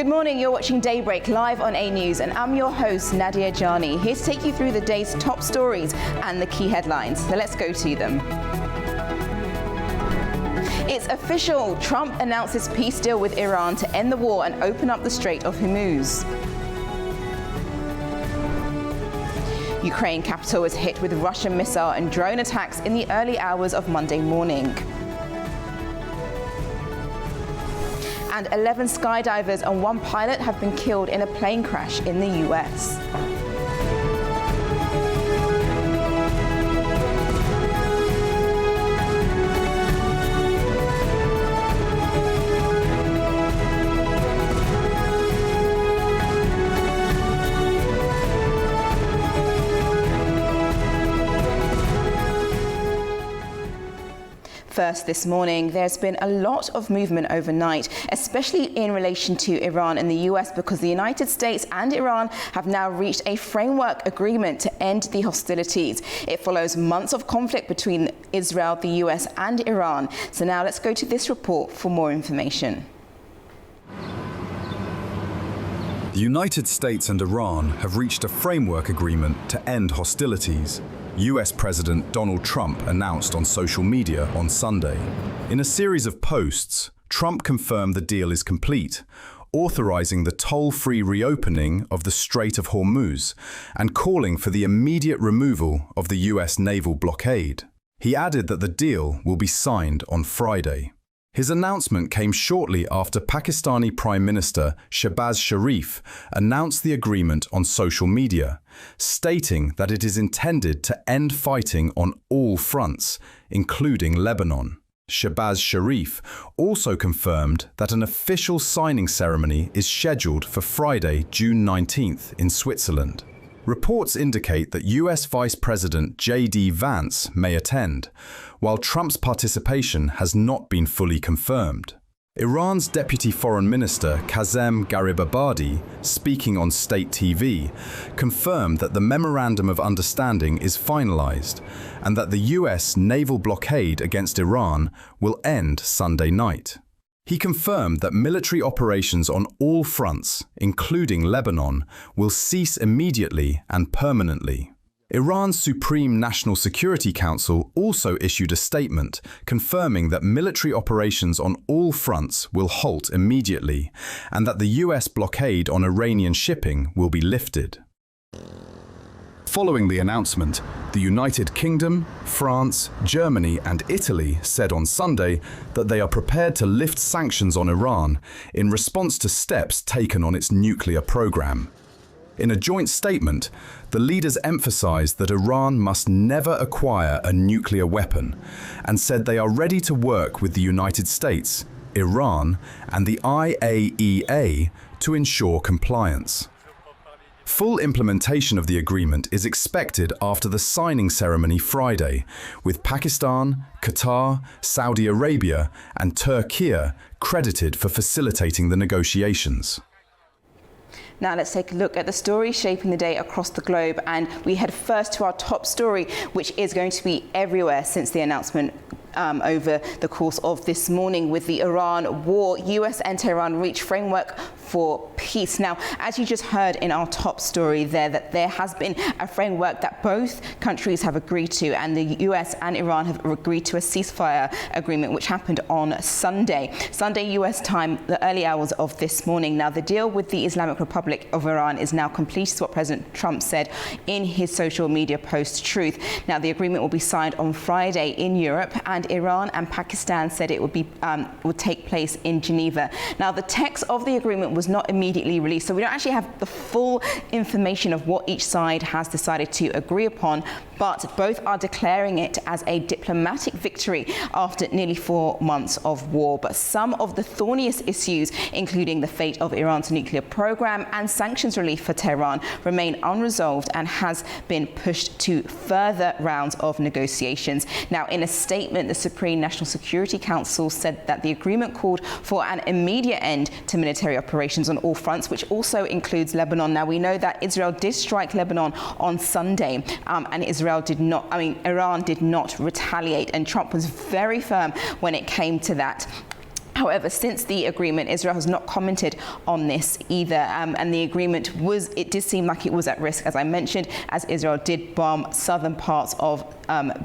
Good morning, you're watching Daybreak live on A News and I'm your host Nadia Gyane, here to take you through the day's top stories and the key headlines. So let's go to them. It's official, Trump announces peace deal with Iran to end the war and open up the Strait of Hormuz. Ukraine capital was hit with Russian missile and drone attacks in the early hours of Monday morning. And 11 skydivers and one pilot have been killed in a plane crash in the US. First this morning, there's been a lot of movement overnight, especially in relation to Iran and the US, because the United States and Iran have now reached a framework agreement to end the hostilities. It follows months of conflict between Israel, the US and Iran. So now let's go to this report for more information. The United States and Iran have reached a framework agreement to end hostilities. US President Donald Trump announced on social media on Sunday. In a series of posts, Trump confirmed the deal is complete, authorizing the toll-free reopening of the Strait of Hormuz and calling for the immediate removal of the US naval blockade. He added that the deal will be signed on Friday. His announcement came shortly after Pakistani Prime Minister Shehbaz Sharif announced the agreement on social media, stating that it is intended to end fighting on all fronts, including Lebanon. Shehbaz Sharif also confirmed that an official signing ceremony is scheduled for Friday, June 19th in Switzerland. Reports indicate that US Vice President J.D. Vance may attend, while Trump's participation has not been fully confirmed. Iran's Deputy Foreign Minister Kazem Garibabadi, speaking on state TV, confirmed that the Memorandum of Understanding is finalized and that the US naval blockade against Iran will end Sunday night. He confirmed that military operations on all fronts, including Lebanon, will cease immediately and permanently. Iran's Supreme National Security Council also issued a statement confirming that military operations on all fronts will halt immediately and that the US blockade on Iranian shipping will be lifted. Following the announcement, the United Kingdom, France, Germany and Italy said on Sunday that they are prepared to lift sanctions on Iran in response to steps taken on its nuclear program. In a joint statement, the leaders emphasized that Iran must never acquire a nuclear weapon and said they are ready to work with the United States, Iran and the IAEA to ensure compliance. Full implementation of the agreement is expected after the signing ceremony Friday, with Pakistan, Qatar, Saudi Arabia and Turkey credited for facilitating the negotiations. Now let's take a look at the stories shaping the day across the globe, and we head first to our top story, which is going to be everywhere since the announcement over the course of this morning with the Iran war. US and Tehran reach framework for peace. Now, as you just heard in our top story there, that there has been a framework that both countries have agreed to, and the US and Iran have agreed to a ceasefire agreement, which happened on Sunday US time, the early hours of this morning. Now, the deal with the Islamic Republic of Iran is now complete, is what President Trump said in his social media post Truth. Now, the agreement will be signed on Friday in Europe, and Iran and Pakistan said it would take place in Geneva. Now, the text of the agreement was not immediately released, so we don't actually have the full information of what each side has decided to agree upon, but both are declaring it as a diplomatic victory after nearly 4 months of war. But some of the thorniest issues, including the fate of Iran's nuclear program and sanctions relief for Tehran, remain unresolved and has been pushed to further rounds of negotiations. Now, in a statement, the Supreme National Security Council said that the agreement called for an immediate end to military operations on all fronts, which also includes Lebanon. Now, we know that Israel did strike Lebanon on Sunday, and Iran did not retaliate, and Trump was very firm when it came to that. However, since the agreement, Israel has not commented on this either, and the agreement it did seem like it was at risk, as I mentioned, as Israel did bomb southern parts of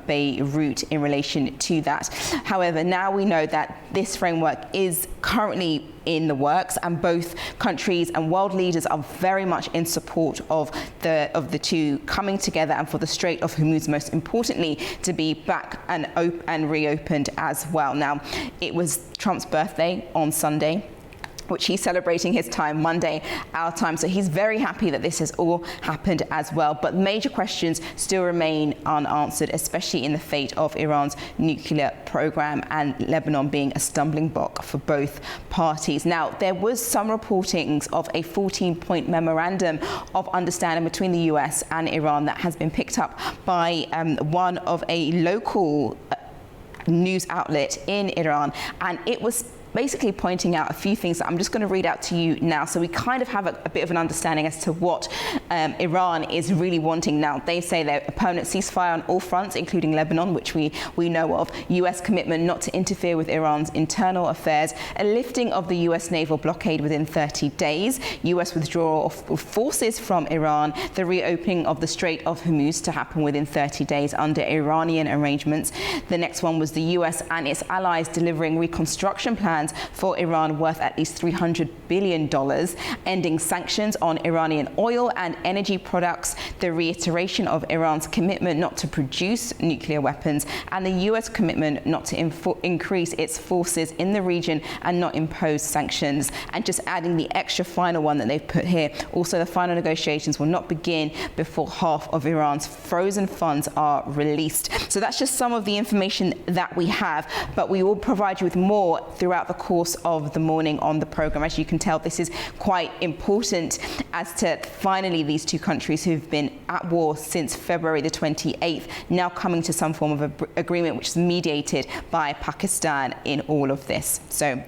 Beirut in relation to that. However, now we know that this framework is currently in the works, and both countries and world leaders are very much in support of the two coming together, and for the Strait of Hormuz, most importantly, to be back and reopened as well. Now, it was Trump's birthday on Sunday, which he's celebrating his time Monday, our time. So he's very happy that this has all happened as well. But major questions still remain unanswered, especially in the fate of Iran's nuclear program, and Lebanon being a stumbling block for both parties. Now, there was some reportings of a 14-point memorandum of understanding between the US and Iran that has been picked up by one of a local news outlet in Iran, and it was basically pointing out a few things that I'm just going to read out to you now, so we kind of have a bit of an understanding as to what Iran is really wanting now. They say that a permanent ceasefire on all fronts, including Lebanon, which we know of, US commitment not to interfere with Iran's internal affairs, a lifting of the US naval blockade within 30 days, US withdrawal of forces from Iran, the reopening of the Strait of Hormuz to happen within 30 days under Iranian arrangements. The next one was the US and its allies delivering reconstruction plans for Iran worth at least $300 billion, ending sanctions on Iranian oil and energy products, the reiteration of Iran's commitment not to produce nuclear weapons, and the US commitment not to increase its forces in the region and not impose sanctions. And just adding the extra final one that they've put here, also the final negotiations will not begin before half of Iran's frozen funds are released. So that's just some of the information that we have, but we will provide you with more throughout the course of the morning on the program. As you can tell, this is quite important as to finally these two countries who've been at war since February the 28th now coming to some form of agreement, which is mediated by Pakistan in all of this. So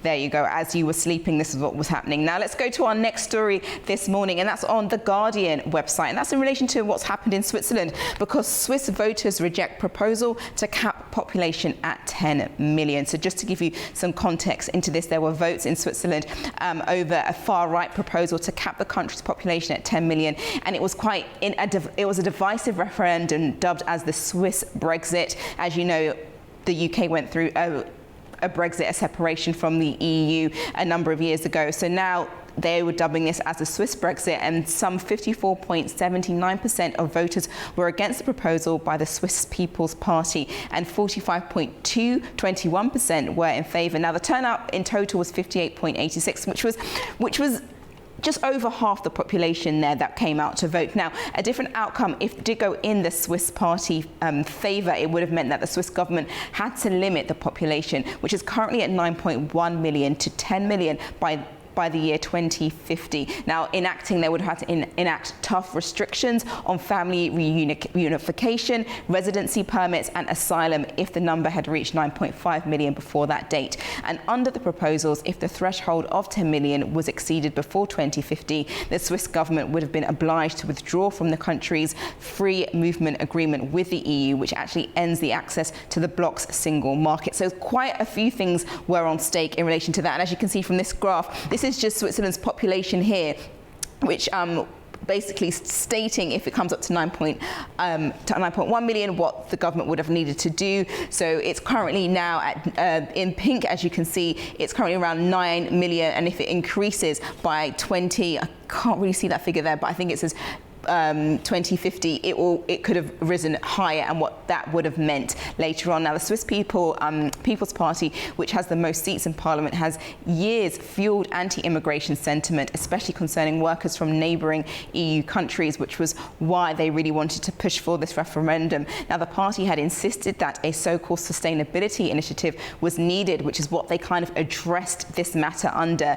there you go. As you were sleeping, this is what was happening. Now let's go to our next story this morning, and that's on the Guardian website, and that's in relation to what's happened in Switzerland, because Swiss voters reject proposal to cap population at 10 million. So just to give you some context into this, there were votes in Switzerland over a far-right proposal to cap the country's population at 10 million, and it was it was a divisive referendum dubbed as the Swiss Brexit. As you know, the UK went through a Brexit, a separation from the EU a number of years ago. So now they were dubbing this as the Swiss Brexit, and some 54.79% of voters were against the proposal by the Swiss People's Party, and 45.21% were in favour. Now the turnout in total was 58.86, which was just over half the population there that came out to vote. Now, a different outcome, if it did go in the Swiss party favour, it would have meant that the Swiss government had to limit the population, which is currently at 9.1 million, to 10 million by the year 2050. Now, they would have had to enact tough restrictions on family reunification, residency permits and asylum if the number had reached 9.5 million before that date. And under the proposals, if the threshold of 10 million was exceeded before 2050, the Swiss government would have been obliged to withdraw from the country's free movement agreement with the EU, which actually ends the access to the bloc's single market. So quite a few things were on stake in relation to that. And as you can see from this graph, this is just Switzerland's population here, which basically stating if it comes up to 9.1 million, what the government would have needed to do. So it's currently now at, in pink, as you can see, it's currently around 9 million, and if it increases by 20, I can't really see that figure there, but I think it says 2050, it could have risen higher, and what that would have meant later on. Now, the Swiss People's Party, which has the most seats in Parliament, has years fueled anti-immigration sentiment, especially concerning workers from neighbouring EU countries, which was why they really wanted to push for this referendum. Now, the party had insisted that a so-called sustainability initiative was needed, which is what they kind of addressed this matter under,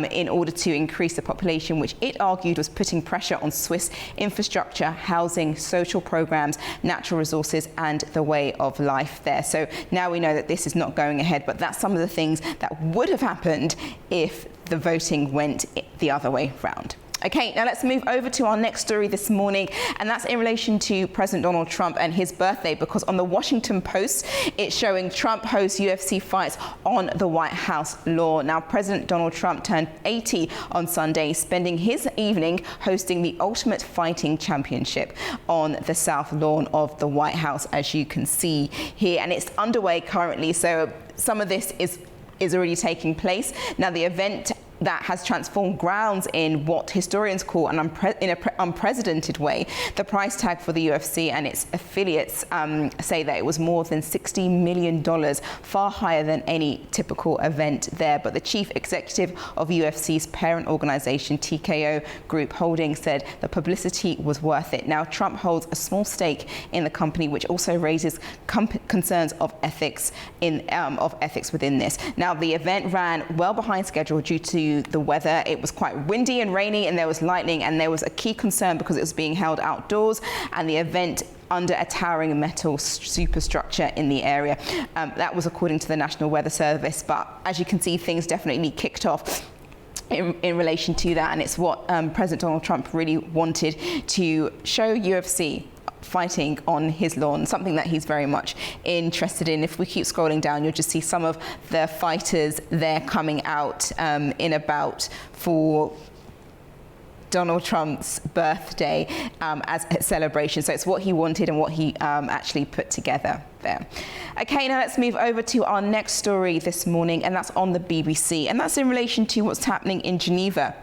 in order to increase the population, which it argued was putting pressure on Swiss infrastructure, housing, social programs, natural resources and the way of life there. So now we know that this is not going ahead, but that's some of the things that would have happened if the voting went the other way round. Okay, now let's move over to our next story this morning, and that's in relation to President Donald Trump and his birthday, because on the Washington Post, it's showing Trump hosts UFC fights on the White House lawn. Now, President Donald Trump turned 80 on Sunday, spending his evening hosting the Ultimate Fighting Championship on the South Lawn of the White House, as you can see here, and it's underway currently, so some of this is already taking place. Now, the event that has transformed grounds in what historians call an unprecedented way. The price tag for the UFC and its affiliates say that it was more than $60 million, far higher than any typical event there. But the chief executive of UFC's parent organization, TKO Group Holdings, said the publicity was worth it. Now, Trump holds a small stake in the company, which also raises concerns of ethics within this. Now, the event ran well behind schedule due to the weather. It was quite windy and rainy, and there was lightning, and there was a key concern because it was being held outdoors and the event under a towering metal superstructure in the area. That was according to the National Weather Service, but as you can see, things definitely kicked off in relation to that, and it's what President Donald Trump really wanted to show UFC fighting on his lawn, something that he's very much interested in. If we keep scrolling down, you'll just see some of the fighters there coming out in a bout for Donald Trump's birthday as a celebration. So it's what he wanted and what he actually put together there. Okay, now let's move over to our next story this morning, and that's on the BBC, and that's in relation to what's happening in Geneva.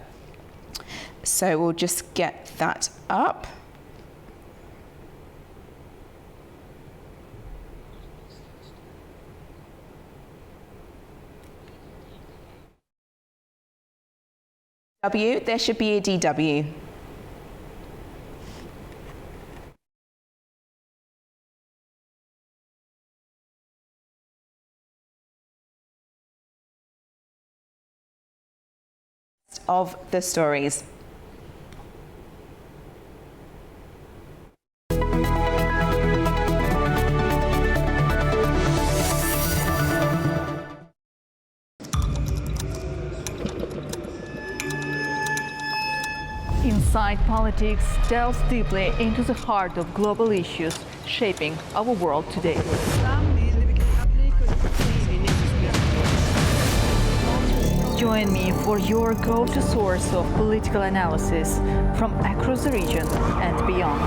So we'll just get that up. There should be a DW. Of the stories. Inside Politics delves deeply into the heart of global issues shaping our world today. Join me for your go-to source of political analysis from across the region and beyond.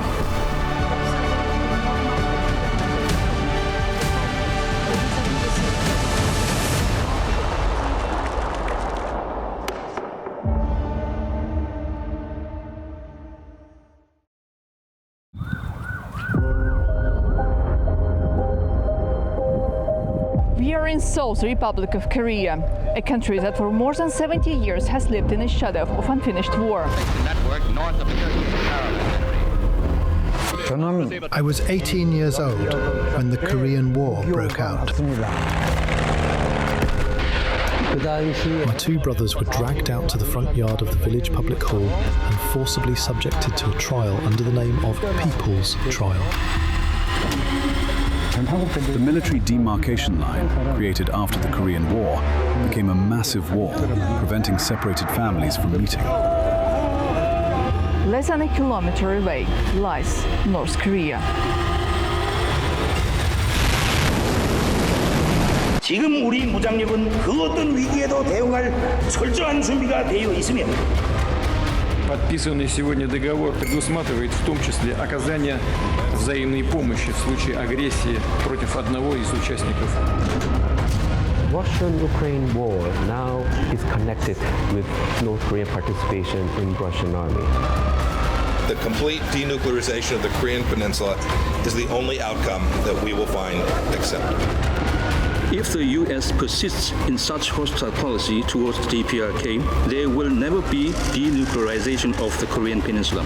We are in Seoul's Republic of Korea, a country that for more than 70 years has lived in the shadow of unfinished war. I was 18 years old when the Korean War broke out. My two brothers were dragged out to the front yard of the village public hall and forcibly subjected to a trial under the name of People's Trial. The military demarcation line, created after the Korean War, became a massive wall, preventing separated families from meeting. Less than a kilometer away lies North Korea. 지금 우리 무장력은 그 어떤 위기에도 대응할 철저한 준비가 되어 있으며 Подписанный сегодня договор предусматривает в том числе оказание взаимной помощи в случае агрессии против одного из участников. Russian-Ukraine war now is connected with North Korean participation in Russian army. The complete denuclearization of the Korean Peninsula is the only outcome that we will find acceptable. If the U.S. persists in such hostile policy towards the DPRK, there will never be denuclearization of the Korean Peninsula.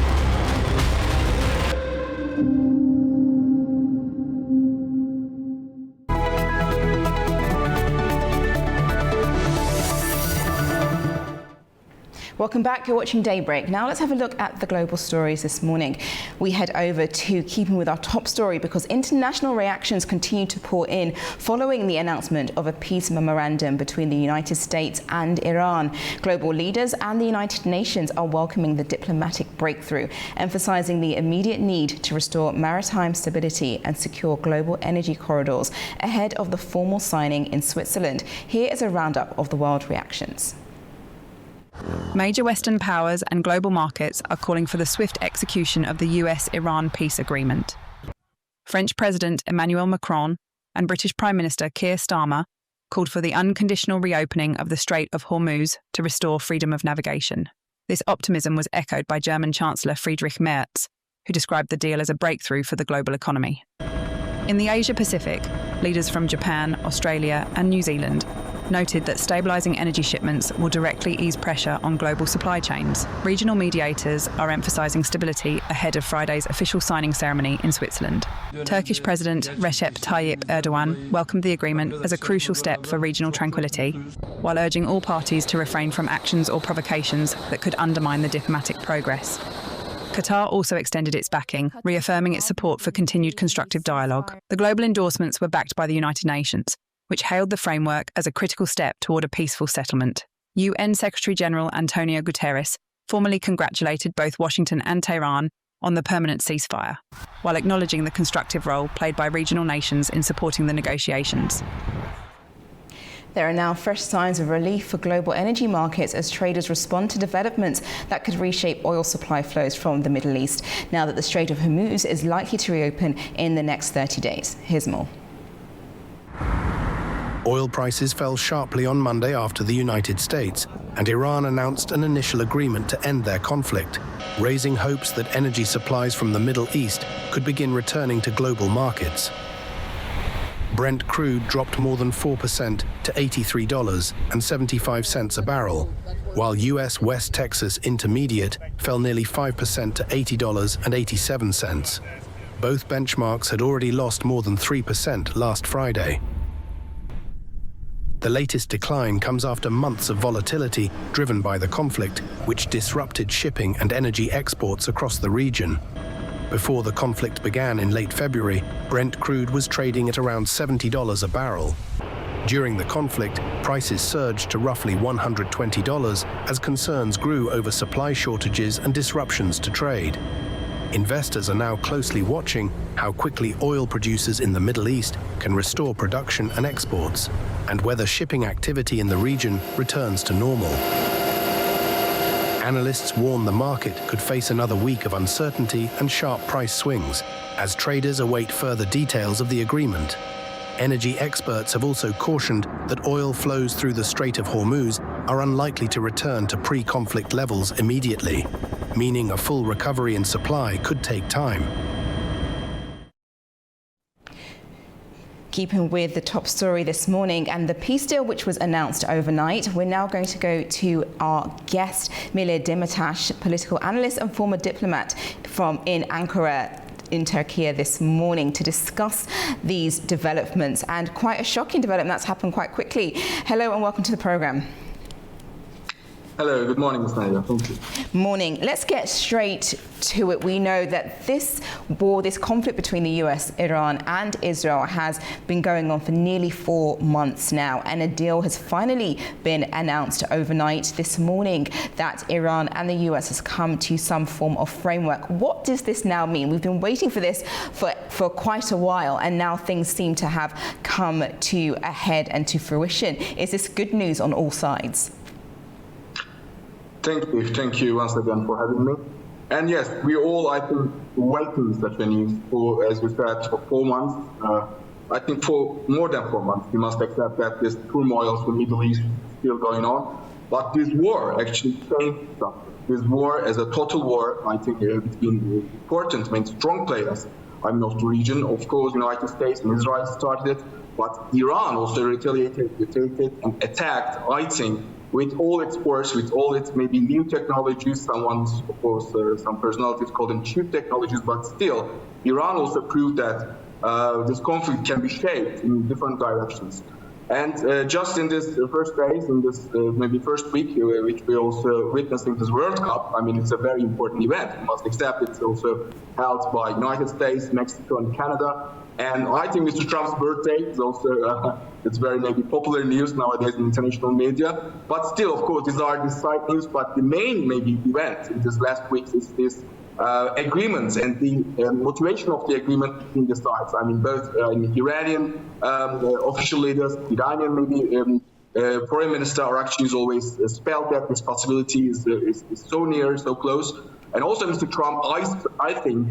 Welcome back. You're watching Daybreak. Now let's have a look at the global stories this morning. We head over to keeping with our top story because international reactions continue to pour in following the announcement of a peace memorandum between the United States and Iran. Global leaders and the United Nations are welcoming the diplomatic breakthrough, emphasizing the immediate need to restore maritime stability and secure global energy corridors ahead of the formal signing in Switzerland. Here is a roundup of the world reactions. Major Western powers and global markets are calling for the swift execution of the US-Iran peace agreement. French President Emmanuel Macron and British Prime Minister Keir Starmer called for the unconditional reopening of the Strait of Hormuz to restore freedom of navigation. This optimism was echoed by German Chancellor Friedrich Merz, who described the deal as a breakthrough for the global economy. In the Asia-Pacific, leaders from Japan, Australia and New Zealand noted that stabilising energy shipments will directly ease pressure on global supply chains. Regional mediators are emphasising stability ahead of Friday's official signing ceremony in Switzerland. Turkish President Recep Tayyip Erdogan welcomed the agreement as a crucial step for regional tranquility, while urging all parties to refrain from actions or provocations that could undermine the diplomatic progress. Qatar also extended its backing, reaffirming its support for continued constructive dialogue. The global endorsements were backed by the United Nations, which hailed the framework as a critical step toward a peaceful settlement. UN Secretary-General Antonio Guterres formally congratulated both Washington and Tehran on the permanent ceasefire, while acknowledging the constructive role played by regional nations in supporting the negotiations. There are now fresh signs of relief for global energy markets as traders respond to developments that could reshape oil supply flows from the Middle East, now that the Strait of Hormuz is likely to reopen in the next 30 days. Here's more. Oil prices fell sharply on Monday after the United States and Iran announced an initial agreement to end their conflict, raising hopes that energy supplies from the Middle East could begin returning to global markets. Brent crude dropped more than 4% to $83.75 a barrel, while US West Texas Intermediate fell nearly 5% to $80.87. Both benchmarks had already lost more than 3% last Friday. The latest decline comes after months of volatility driven by the conflict, which disrupted shipping and energy exports across the region. Before the conflict began in late February, Brent crude was trading at around $70 a barrel. During the conflict, prices surged to roughly $120 as concerns grew over supply shortages and disruptions to trade. Investors are now closely watching how quickly oil producers in the Middle East can restore production and exports, and whether shipping activity in the region returns to normal. Analysts warn the market could face another week of uncertainty and sharp price swings as traders await further details of the agreement. Energy experts have also cautioned that oil flows through the Strait of Hormuz are unlikely to return to pre-conflict levels immediately, meaning a full recovery in supply could take time. Keeping with the top story this morning and the peace deal which was announced overnight, we're now going to go to our guest, Milad Demirtas, political analyst and former diplomat in Ankara in Turkey this morning to discuss these developments, and quite a shocking development that's happened quite quickly. Hello and welcome to the programme. Hello, good morning, Ms. Nadia. Thank you. Morning. Let's get straight to it. We know that this war, this conflict between the US, Iran and Israel has been going on for nearly 4 months now, and a deal has finally been announced overnight this morning that Iran and the US has come to some form of framework. What does this now mean? We've been waiting for this for quite a while, and now things seem to have come to a head and to fruition. Is this good news on all sides? Thank you once again for having me. And yes, we all, I think, welcome such a news for, as you said, for 4 months. I think for more than 4 months, we must accept that this turmoil in the Middle East is still going on. But this war actually changed something. This war as a total war, I think it's been important, strong players. Of the region, of course, United States and Israel started it, but Iran also retaliated and attacked, I think, with all its force, with all its maybe new technologies, of course, some personalities call them cheap technologies, but still, Iran also proved that this conflict can be shaped in different directions. And just in this first days, in this maybe first week, which we also witnessing this World Cup, I mean, it's a very important event. You must accept it's also held by United States, Mexico, and Canada. And I think Mr. Trump's birthday is also, it's very maybe popular news nowadays in international media. But still, of course, these are the side news. But the main maybe event in this last week is this agreements and the motivation of the agreement between the sides. I mean, both Iranian official leaders, Iranian maybe foreign minister are actually always spelled that this possibility is so near, so close. And also Mr. Trump, I think,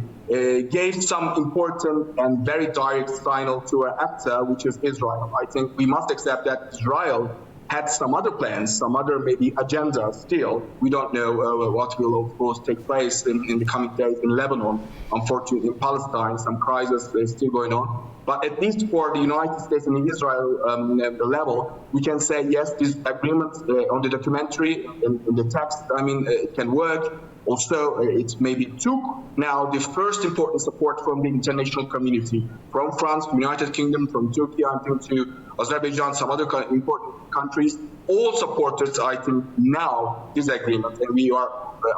gave some important and very direct signal to an actor, which is Israel. I think we must accept that Israel had some other plans, some other maybe agenda still. We don't know what will, of course, take place in the coming days in Lebanon. Unfortunately, in Palestine, some crisis is still going on. But at least for the United States and Israel level, we can say, yes, this agreement on the documentary, in the text, I mean, it can work. Also, it maybe took now the first important support from the international community, from France, from the United Kingdom, from Turkey, until to Azerbaijan, some other important countries, all supported, I think, now this agreement. And we are,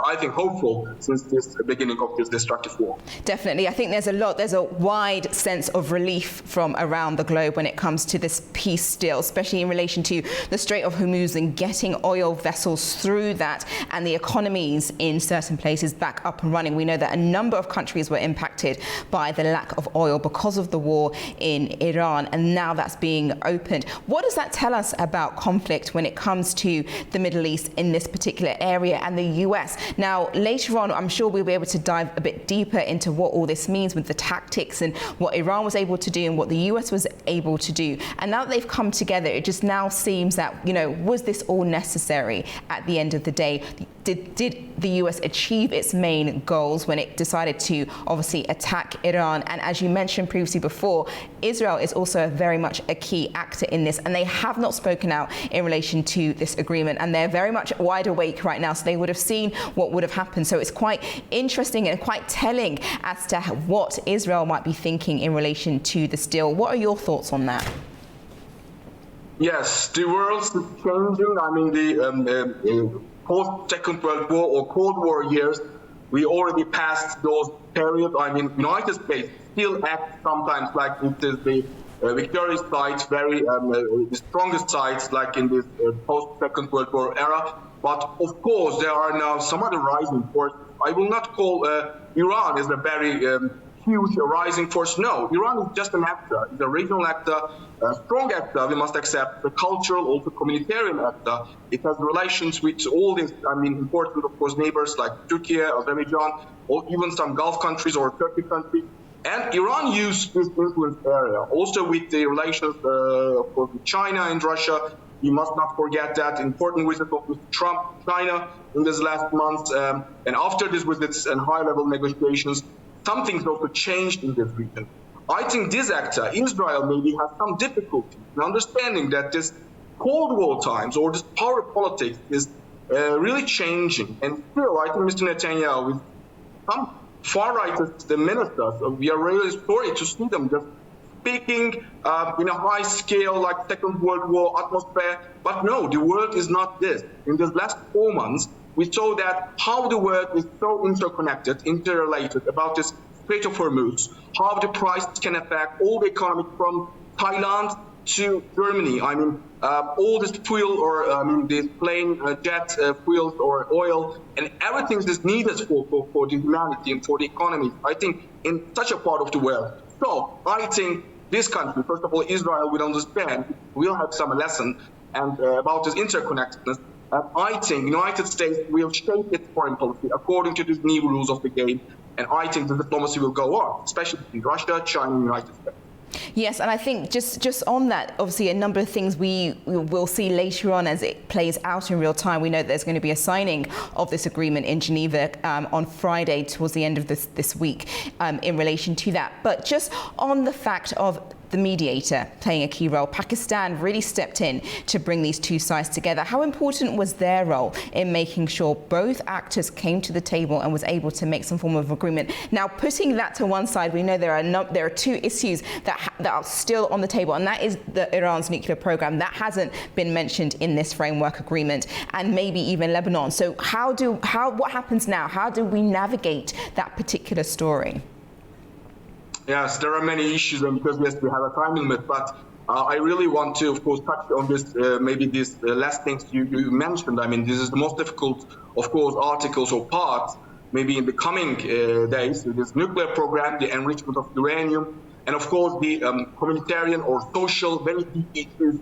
I think, hopeful since this beginning of this destructive war. Definitely. I think there's a wide sense of relief from around the globe when it comes to this peace deal, especially in relation to the Strait of Hormuz and getting oil vessels through that and the economies in certain places back up and running. We know that a number of countries were impacted by the lack of oil because of the war in Iran, and now that's being opened. What does that tell us about conflict when it comes to the Middle East in this particular area and the US? Now, later on, I'm sure we'll be able to dive a bit deeper into what all this means with the tactics and what Iran was able to do and what the US was able to do. And now that they've come together, it just now seems that, you know, was this all necessary at the end of the day? Did the US achieve its main goals when it decided to obviously attack Iran? And as you mentioned previously before, Israel is also very much a key actor in this, and they have not spoken out in relation to this agreement, and they're very much wide awake right now, so they would have seen what would have happened. So it's quite interesting and quite telling as to what Israel might be thinking in relation to this deal. What are your thoughts on that? Yes, the world is changing. I mean, the post-Second World War or Cold War years, we already passed those periods. I mean, United States still acts sometimes like it is the victorious side, very the strongest sides, like in this post-Second World War era. But of course, there are now some other rising forces. I will not call Iran as a very huge rising force. No, Iran is just an actor. It's a regional actor, a strong actor, we must accept, a cultural, also communitarian actor. It has relations with all these, I mean, important, of course, neighbors like Turkey, Azerbaijan, or even some Gulf countries or Turkey countries. And Iran used this influence area, also with the relations, of course, with China and Russia. You must not forget that important visit of Mr. Trump, China, in this last month. And after this visits and high-level negotiations, something's also changed in this region. I think this actor, Israel, maybe has some difficulty in understanding that this Cold War times or this power politics is really changing. And still, I think Mr. Netanyahu, with some far-rightist ministers, we are really sorry to see them just speaking in a high scale like Second World War atmosphere. But no, the world is not this. In the last 4 months, we saw that how the world is so interconnected, interrelated about this Strait of Hormuz, how the prices can affect all the economy from Thailand to Germany. I mean, all this fuel or this plane jet fuels or oil and everything is needed for the humanity and for the economy, I think, in such a part of the world. So I think this country, first of all, Israel, will understand, will have some lesson and about this interconnectedness. I think the United States will shape its foreign policy according to these new rules of the game. And I think the diplomacy will go on, especially between Russia, China, and the United States. Yes, and I think just on that, obviously a number of things we will see later on as it plays out in real time. We know that there's going to be a signing of this agreement in Geneva on Friday towards the end of this week in relation to that. But just on the fact of the mediator playing a key role. Pakistan really stepped in to bring these two sides together. How important was their role in making sure both actors came to the table and was able to make some form of agreement? Now, putting that to one side, we know there are two issues that are still on the table, and that is Iran's nuclear program. That hasn't been mentioned in this framework agreement, and maybe even Lebanon. So what happens now? How do we navigate that particular story? Yes, there are many issues, and because yes, we have a time limit, but I really want to, of course, touch on this, maybe these last things you mentioned. I mean, this is the most difficult, of course, articles or parts, maybe in the coming days, this nuclear program, the enrichment of uranium, and of course, the humanitarian or social very deep issues,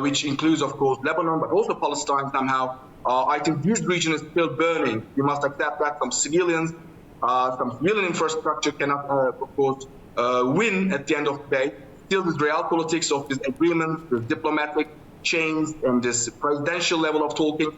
which includes, of course, Lebanon, but also Palestine somehow. I think this region is still burning. You must accept that some civilian infrastructure cannot, of course, win at the end of the day. Still, this realpolitics of this agreement, the diplomatic chains, and this presidential level of talking,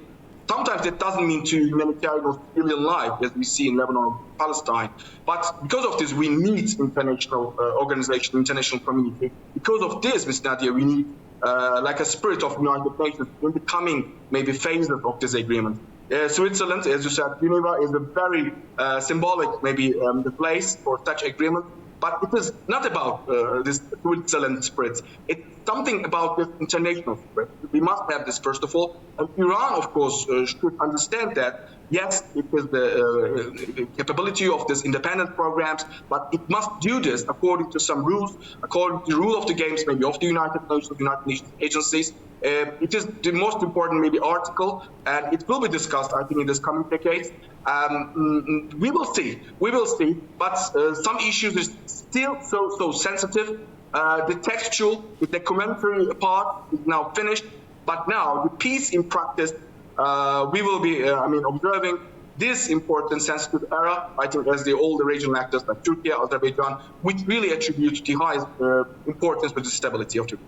sometimes it doesn't mean to humanitarian or civilian life, as we see in Lebanon or Palestine. But because of this, we need international organization, international community. Because of this, Ms. Nadia, we need like a spirit of United Nations in the coming maybe phases of this agreement. Switzerland, as you said, Geneva is a very symbolic maybe the place for such agreement. But it is not about this Switzerland spirit. It's something about this international spirit. We must have this, first of all. And Iran, of course, should understand that, yes, it is the capability of these independent programs, but it must do this according to some rules, according to the rule of the games, maybe of the United Nations agencies. It is the most important, maybe, article, and it will be discussed, I think, in this coming decades. We will see, but some issues is still so sensitive. The textual, the documentary part is now finished, but now the peace in practice, we will be, observing this important sensitive era, I think, as all the regional actors like Turkey, Azerbaijan, which really attribute the highest importance to the stability of Turkey.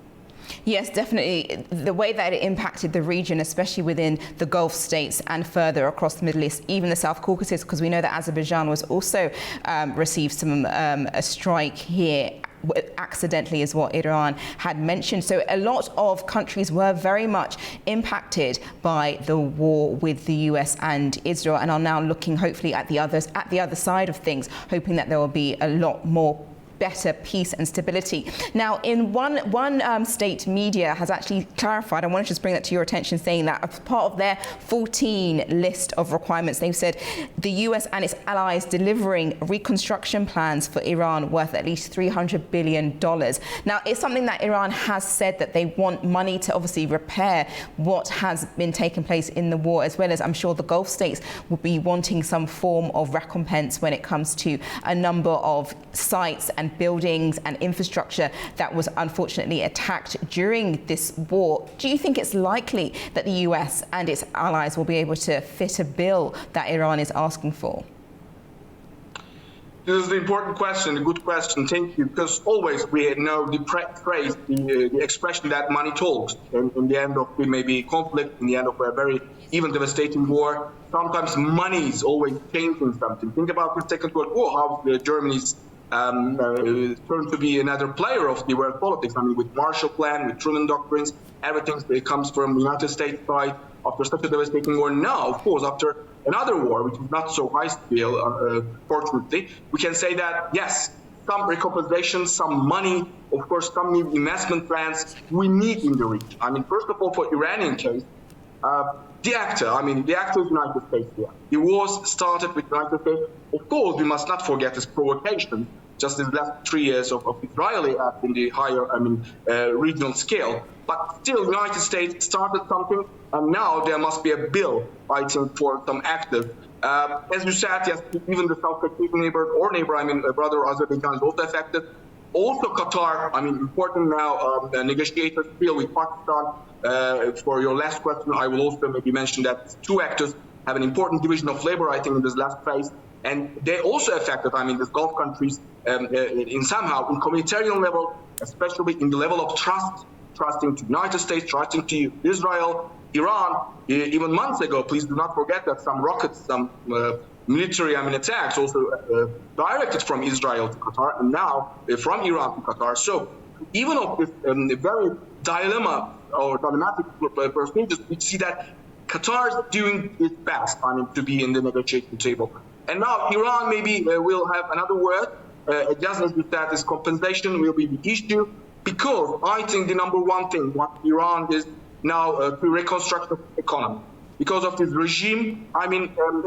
Yes, definitely. The way that it impacted the region, especially within the Gulf states and further across the Middle East, even the South Caucasus, because we know that Azerbaijan was also received some a strike here accidentally, is what Iran had mentioned. So a lot of countries were very much impacted by the war with the US and Israel, and are now looking hopefully at the other side of things, hoping that there will be a lot more better peace and stability. Now, in one state media has actually clarified, I want to just bring that to your attention, saying that as part of their 14 list of requirements, they've said the US and its allies delivering reconstruction plans for Iran worth at least $300 billion. Now, it's something that Iran has said that they want money to obviously repair what has been taking place in the war, as well as I'm sure the Gulf states will be wanting some form of recompense when it comes to a number of sites and buildings and infrastructure that was unfortunately attacked during this war. Do you think it's likely that the US and its allies will be able to fit a bill that Iran is asking for? This is the important question, a good question. Thank you. Because always we know the phrase, the expression that money talks. And in the end of maybe conflict, in the end of a very even devastating war, sometimes money is always changing something. Think about the Second World War, how Germany's turned to be another player of the world politics. I mean, with Marshall Plan, with Truman doctrines, everything that comes from the United States side after such a devastating war. Now, of course, after another war, which is not so high scale, fortunately, we can say that, yes, some recompensation, some money, of course, some new investment plans we need in the region. I mean, first of all, for Iranian case, the actor is the United States here. The wars started with the United States. Of course, we must not forget this provocation, just in the last 3 years of Israeli act in the higher, regional scale. But still, the United States started something, and now there must be a bill, I think, for some active. As you said, yes, even the South Caucasian neighbor, brother Azerbaijan is also affected. Also Qatar, important now, negotiators deal with Pakistan. For your last question, I will also maybe mention that two actors have an important division of labor, I think, in this last phase. And they also affected, the Gulf countries in somehow, in communitarian level, especially in the level of trusting to the United States, trusting to Israel, Iran. Even months ago, please do not forget that some rockets, some military attacks also directed from Israel to Qatar, and now from Iran to Qatar. So even of this very dilemmatic perspective, we see that Qatar is doing its best, to be in the negotiating table. And now Iran maybe will have another word. Adjustment to status compensation will be the issue, because I think the number one thing what Iran is now to reconstruct the economy. Because of this regime,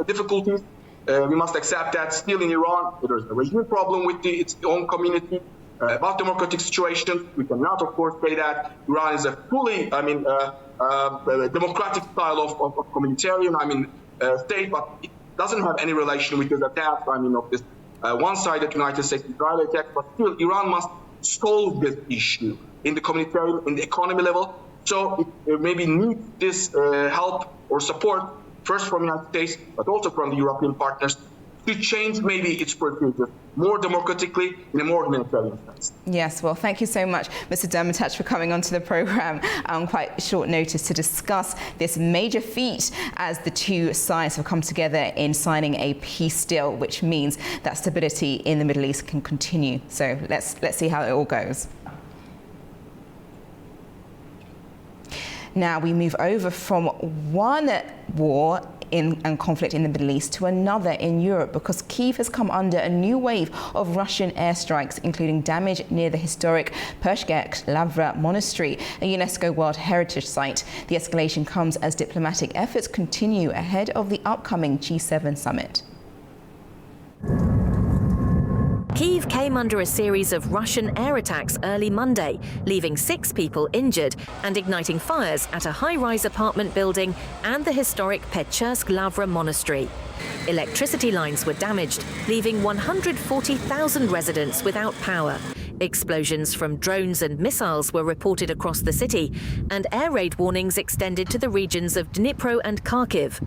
difficulties, we must accept that still in Iran there is a regime problem with its own community. About democratic situation, we cannot, of course, say that Iran is a fully, democratic style of communitarian, state, but it doesn't have any relation with this attack, of this one-sided United States Israeli attack. But still, Iran must solve this issue in the communitarian, in the economy level. So it maybe needs this help or support, first from the United States, but also from the European partners, to change maybe its procedures more democratically in a more humanitarian sense. Yes, well, thank you so much, Mr. Demirtaş, for coming onto the programme on quite short notice to discuss this major feat as the two sides have come together in signing a peace deal, which means that stability in the Middle East can continue. So let's see how it all goes. Now we move over from one war and conflict in the Middle East to another in Europe, because Kyiv has come under a new wave of Russian airstrikes, including damage near the historic Pershgek Lavra Monastery, a UNESCO World Heritage Site. The escalation comes as diplomatic efforts continue ahead of the upcoming G7 summit. Kyiv came under a series of Russian air attacks early Monday, leaving 6 people injured and igniting fires at a high-rise apartment building and the historic Pechersk Lavra Monastery. Electricity lines were damaged, leaving 140,000 residents without power. Explosions from drones and missiles were reported across the city, and air raid warnings extended to the regions of Dnipro and Kharkiv.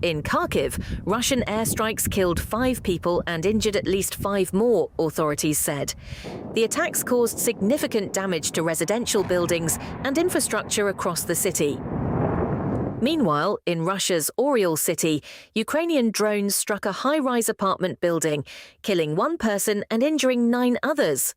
In Kharkiv, Russian airstrikes killed 5 people and injured at least 5 more, authorities said. The attacks caused significant damage to residential buildings and infrastructure across the city. Meanwhile, in Russia's Oriol city, Ukrainian drones struck a high-rise apartment building, killing 1 person and injuring 9 others.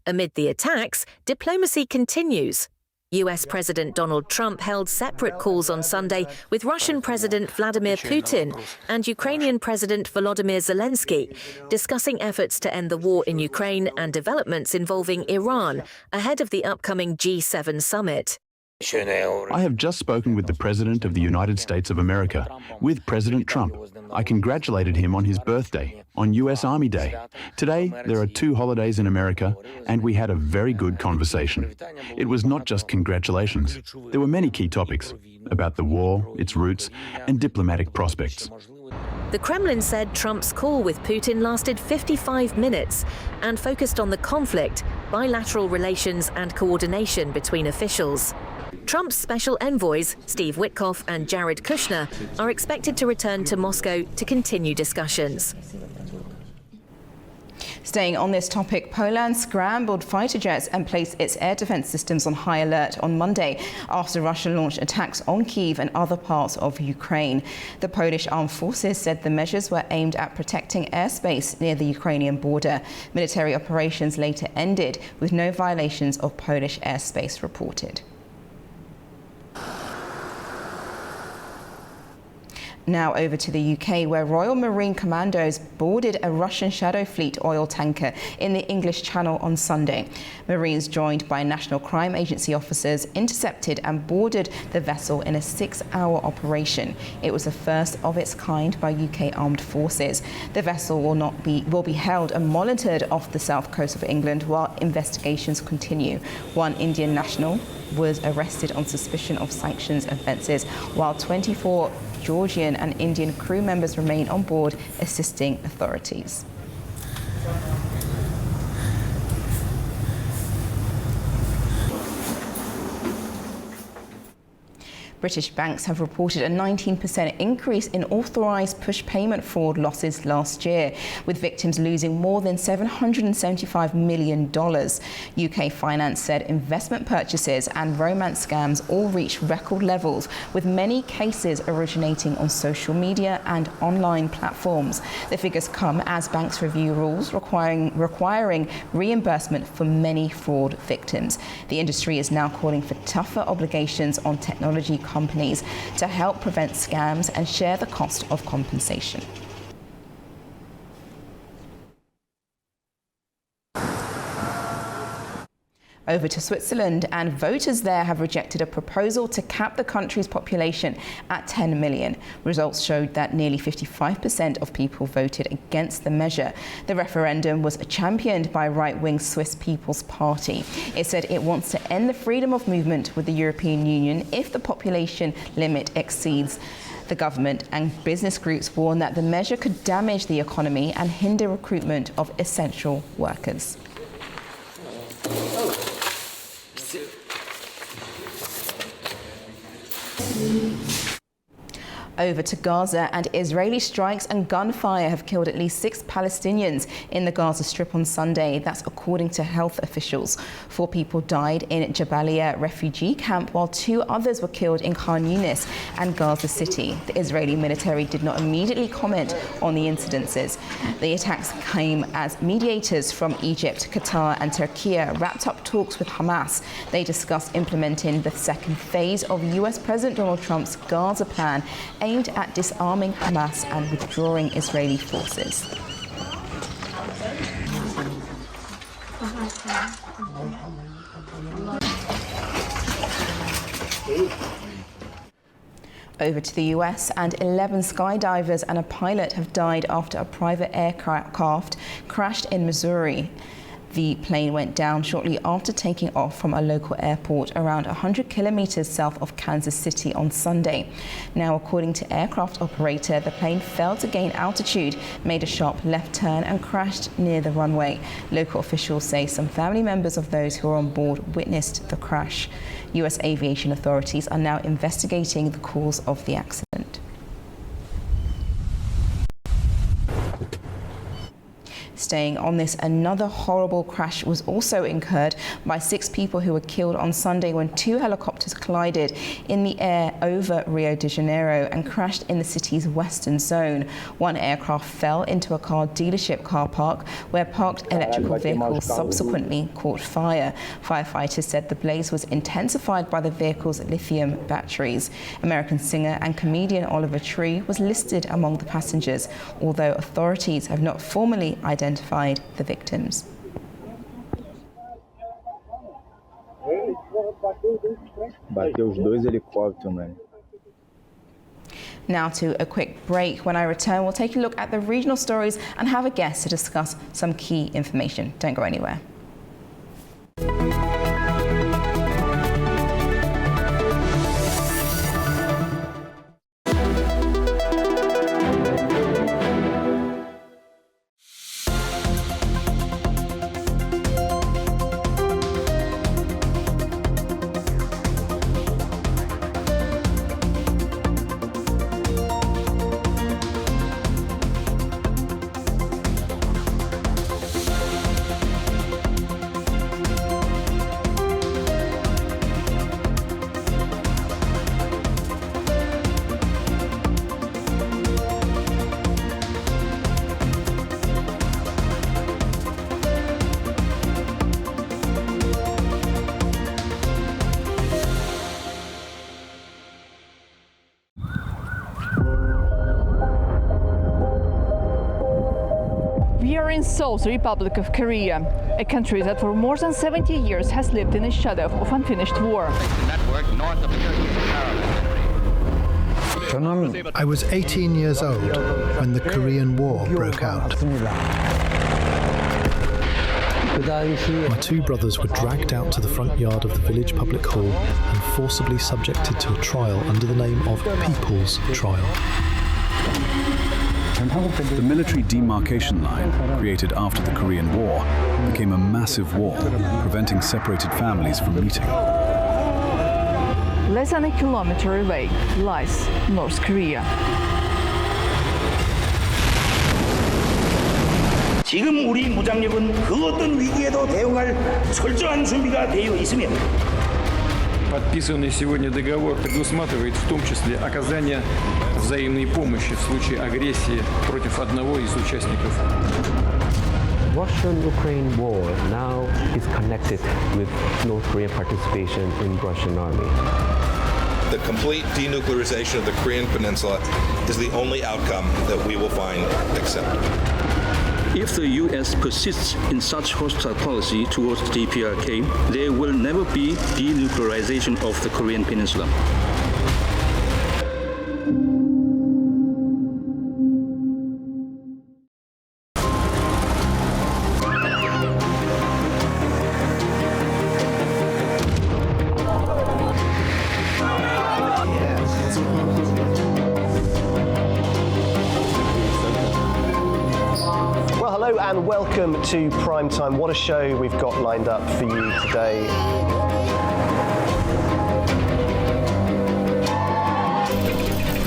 Amid the attacks, diplomacy continues. US President Donald Trump held separate calls on Sunday with Russian President Vladimir Putin and Ukrainian President Volodymyr Zelensky, discussing efforts to end the war in Ukraine and developments involving Iran ahead of the upcoming G7 summit. I have just spoken with the President of the United States of America, with President Trump. I congratulated him on his birthday, on US Army Day. Today, there are 2 holidays in America, and we had a very good conversation. It was not just congratulations. There were many key topics about the war, its roots, and diplomatic prospects. The Kremlin said Trump's call with Putin lasted 55 minutes and focused on the conflict, bilateral relations, and coordination between officials. Trump's special envoys, Steve Witkoff and Jared Kushner, are expected to return to Moscow to continue discussions. Staying on this topic, Poland scrambled fighter jets and placed its air defense systems on high alert on Monday after Russia launched attacks on Kyiv and other parts of Ukraine. The Polish armed forces said the measures were aimed at protecting airspace near the Ukrainian border. Military operations later ended with no violations of Polish airspace reported. Now over to the UK, where Royal Marine Commandos boarded a Russian Shadow Fleet oil tanker in the English Channel on Sunday. Marines joined by National Crime Agency officers intercepted and boarded the vessel in a 6-hour operation. It was the first of its kind by UK armed forces. The vessel will be held and monitored off the south coast of England while investigations continue. 1 Indian national was arrested on suspicion of sanctions offences, while 24 Georgian and Indian crew members remain on board assisting authorities. British banks have reported a 19% increase in authorised push payment fraud losses last year, with victims losing more than $775 million. UK Finance said investment purchases and romance scams all reached record levels, with many cases originating on social media and online platforms. The figures come as banks review rules requiring reimbursement for many fraud victims. The industry is now calling for tougher obligations on technology companies to help prevent scams and share the cost of compensation. Over to Switzerland, and voters there have rejected a proposal to cap the country's population at 10 million. Results showed that nearly 55% of people voted against the measure. The referendum was championed by right-wing Swiss People's Party. It said it wants to end the freedom of movement with the European Union if the population limit exceeds. The government and business groups warn that the measure could damage the economy and hinder recruitment of essential workers. Over to Gaza, and Israeli strikes and gunfire have killed at least 6 Palestinians in the Gaza Strip on Sunday. That's according to health officials. 4 people died in Jabalia refugee camp, while 2 others were killed in Khan Yunis and Gaza City. The Israeli military did not immediately comment on the incidences. The attacks came as mediators from Egypt, Qatar and Turkey wrapped up talks with Hamas. They discussed implementing the second phase of US President Donald Trump's Gaza plan, aimed at disarming Hamas and withdrawing Israeli forces. Over to the US, and 11 skydivers and a pilot have died after a private aircraft crashed in Missouri. The plane went down shortly after taking off from a local airport around 100 kilometers south of Kansas City on Sunday. Now, according to aircraft operator, the plane failed to gain altitude, made a sharp left turn and crashed near the runway. Local officials say some family members of those who were on board witnessed the crash. US aviation authorities are now investigating the cause of the accident. Staying on this, another horrible crash was also incurred by 6 people who were killed on Sunday when 2 helicopters collided in the air over Rio de Janeiro and crashed in the city's western zone. One aircraft fell into a car dealership car park where parked electrical vehicles subsequently caught fire. Firefighters said the blaze was intensified by the vehicle's lithium batteries. American singer and comedian Oliver Tree was listed among the passengers, although authorities have not formally identified the victims. Now to a quick break. When I return, we'll take a look at the regional stories and have a guest to discuss some key information. Don't go anywhere. In Seoul, the Republic of Korea, a country that for more than 70 years has lived in the shadow of unfinished war. I was 18 years old when the Korean War broke out. My 2 brothers were dragged out to the front yard of the village public hall and forcibly subjected to a trial under the name of People's Trial. The military demarcation line, created after the Korean War, became a massive wall, preventing separated families from meeting. Less than a kilometer away lies North Korea. 지금 우리 무장력은 그 어떤 위기에도 대응할 철저한 준비가 되어 있으며 Подписанный сегодня договор предусматривает в том числе оказание взаимной помощи в случае агрессии против одного из участников. Russian-Ukraine war now is connected with North Korean participation in Russian army. The complete denuclearization of the Korean Peninsula is the only outcome that we will find acceptable. If the U.S. persists in such hostile policy towards the DPRK, there will never be denuclearization of the Korean Peninsula. And welcome to Primetime. What a show we've got lined up for you today.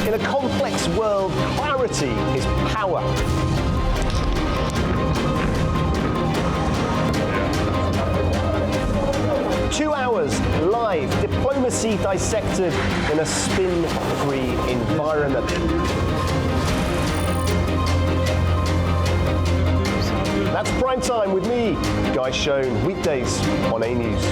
In a complex world, clarity is power. Two hours live, diplomacy dissected in a spin-free environment. That's Prime Time with me, Guy Schoen, weekdays on A News.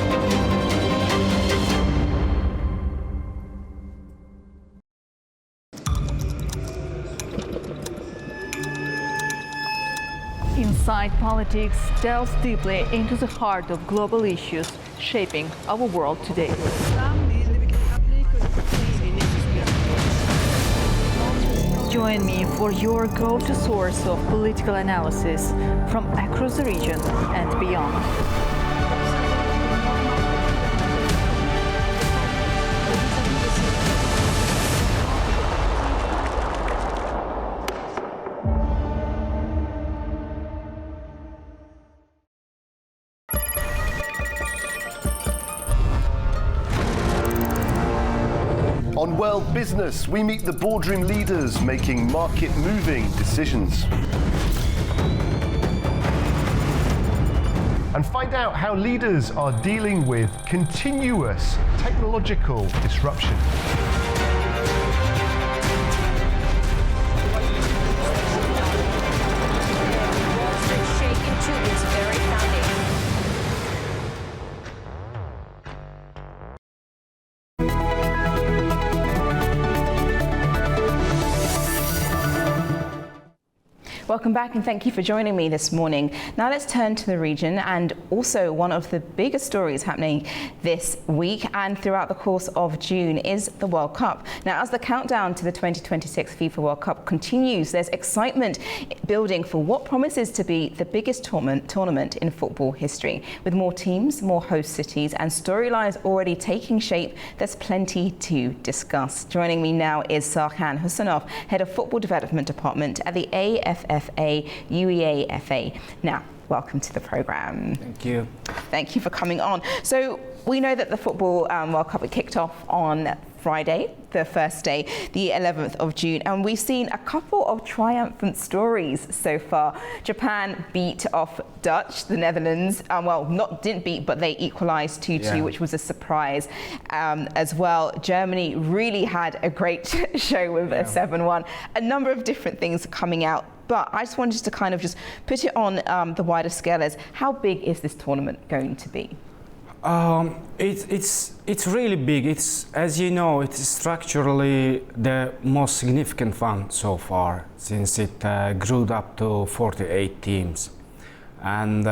Inside Politics delves deeply into the heart of global issues shaping our world today. Join me for your go-to source of political analysis from across the region and beyond. On World Business, we meet the boardroom leaders making market-moving decisions. And find out how leaders are dealing with continuous technological disruption. Welcome back and thank you for joining me this morning. Now let's turn to the region and also one of the biggest stories happening this week and throughout the course of June is the World Cup. Now as the countdown to the 2026 FIFA World Cup continues, there's excitement building for what promises to be the biggest tournament in football history. With more teams, more host cities and storylines already taking shape, there's plenty to discuss. Joining me now is Sarkhan Husanov, Head of Football Development Department at the AFFA UEFA. Now, welcome to the programme. Thank you. Thank you for coming on. So we know that the Football World Cup kicked off on Friday, the first day, the 11th of June, and we've seen a couple of triumphant stories so far. Japan beat off Dutch, the Netherlands, didn't beat, but they equalised 2-2, which was a surprise as well. Germany really had a great show with a 7-1. A number of different things coming out. But I just wanted to kind of just put it on the wider scale as how big is this tournament going to be? It's really big. It's, as you know, it's structurally the most significant one so far, since it grew up to 48 teams. And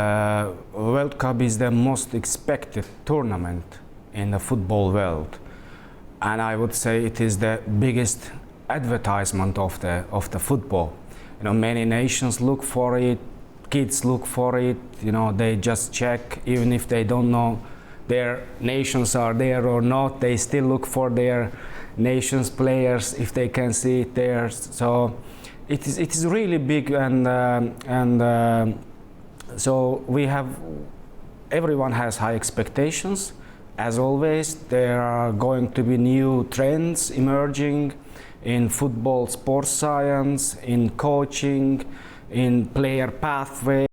World Cup is the most expected tournament in the football world. And I would say it is the biggest advertisement of the football. You know, many nations look for it, kids look for it, you know, they just check, even if they don't know their nations are there or not, they still look for their nations players if they can see it there. So it is really big, and so everyone has high expectations, as always, there are going to be new trends emerging in football sports science, in coaching, in player pathway,